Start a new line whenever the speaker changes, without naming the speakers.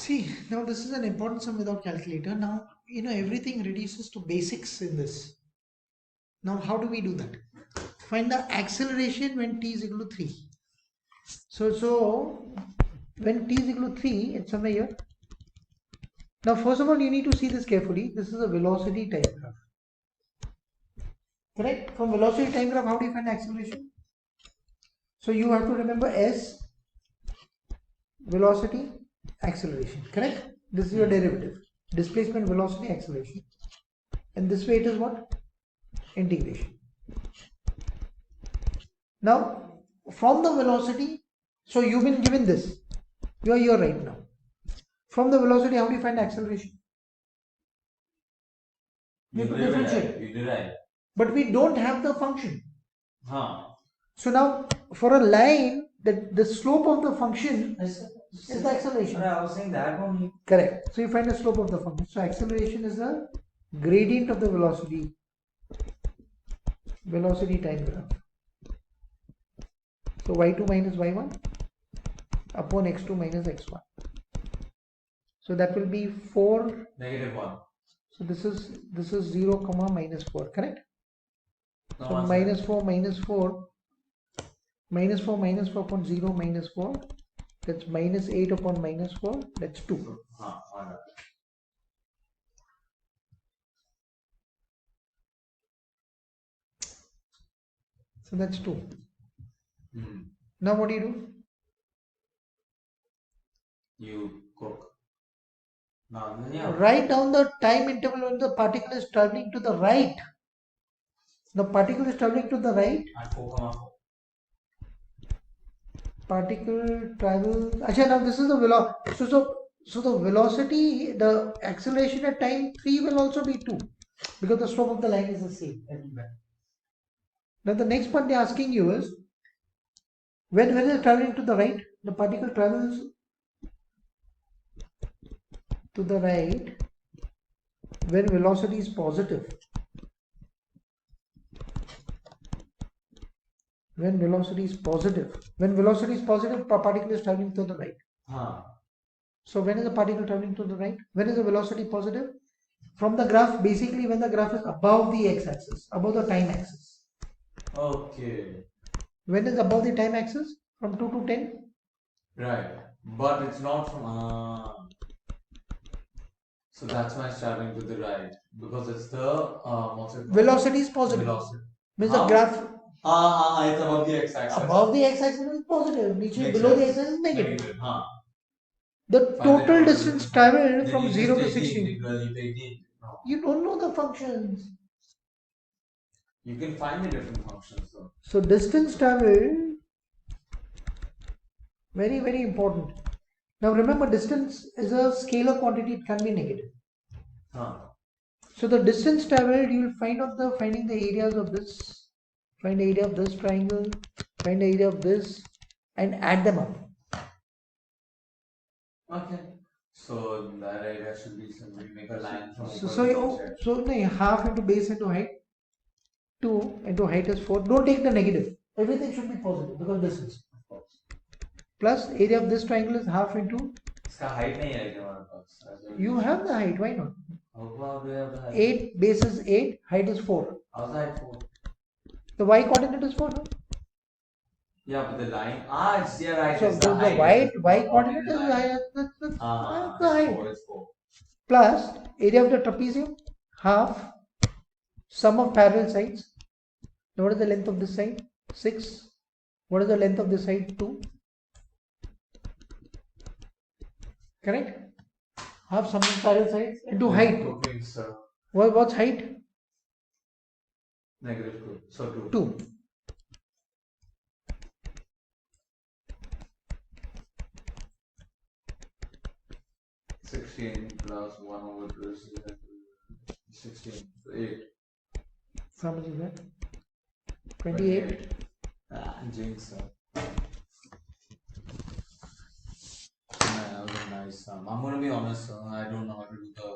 See, now this is an important sum without calculator. Now, everything reduces to basics in this. Now, how do we do that? Find the acceleration when t is equal to 3. So when t is equal to 3, it's somewhere here. Now, first of all, you need to see this carefully. This is a velocity time graph. Correct? From velocity time graph, how do you find acceleration? So you have to remember S, velocity, acceleration. Correct? This is your derivative. Displacement, velocity, acceleration. And this way it is what? Integration. Now, from the velocity, so you've been given this. You are here right now. From the velocity, how do you find acceleration? You have to differentiate. But we don't have the function. So now, for a line, the slope of the function is the acceleration. I was saying that only. Correct. So you find the slope of the function. So acceleration is the gradient of the velocity time graph. So y2 minus y1 upon x2 minus x1. So that will be 4 -1. So this is 0 comma minus 4, correct? No, so minus 4 minus 4 minus 4 minus 4 upon 0 minus 4, that's minus 8 upon minus 4, that's 2. So that's 2. Now what do? You cook. Write down the time interval when the particle is traveling to the right. The particle is traveling to the right. At 4,4. Particle travels. Actually, now this is the velocity. So the velocity, the acceleration at time 3 will also be 2 because the slope of the line is the same everywhere. Now the next part they are asking you is when it is traveling to the right, the particle travels to the right when velocity is positive. When velocity is positive, particle is traveling to the right. So when is the particle traveling to the right? When is the velocity positive? From the graph, basically when the graph is above the x-axis, above the time axis. Okay. When is above the time axis? From 2 to 10? Right. But it's not from... So that's why it's traveling to the right. Because it's the... velocity is positive. Velocity. Means the graph... it's above the x-axis. Above the x-axis is positive. Below the x-axis is negative. The total distance traveled from 0 to 16. You don't know the functions. You can find the different functions though. So distance traveled, very, very important. Now remember, distance is a scalar quantity, it can be negative. So the distance traveled, you will find out finding the areas of this, find the area of this triangle, find the area of this, and add them up. Okay. So that area should be we make a line from so half into base into height. 2 into height is 4. Don't take the negative. Everything should be positive because distance. Plus area of this triangle is half into. Height you have the height. Why not? How do you have the height? 8 base is 8. Height is 4. How's the height 4? The y coordinate is 4. No? Yeah, but the line. It's right. So the y coordinate is higher. That's the height. 4. Plus area of the trapezium half sum of parallel sides. Now what is the length of this side? 6. What is the length of this side? 2. Correct? Half sum of parallel sides into height. Okay, sir. What's height? -2. So 2. 16 plus 1 over 2 is 16. So 8. How much is that? 28. Jinx. That was a nice sum. I'm going to be honest, I don't know how to do the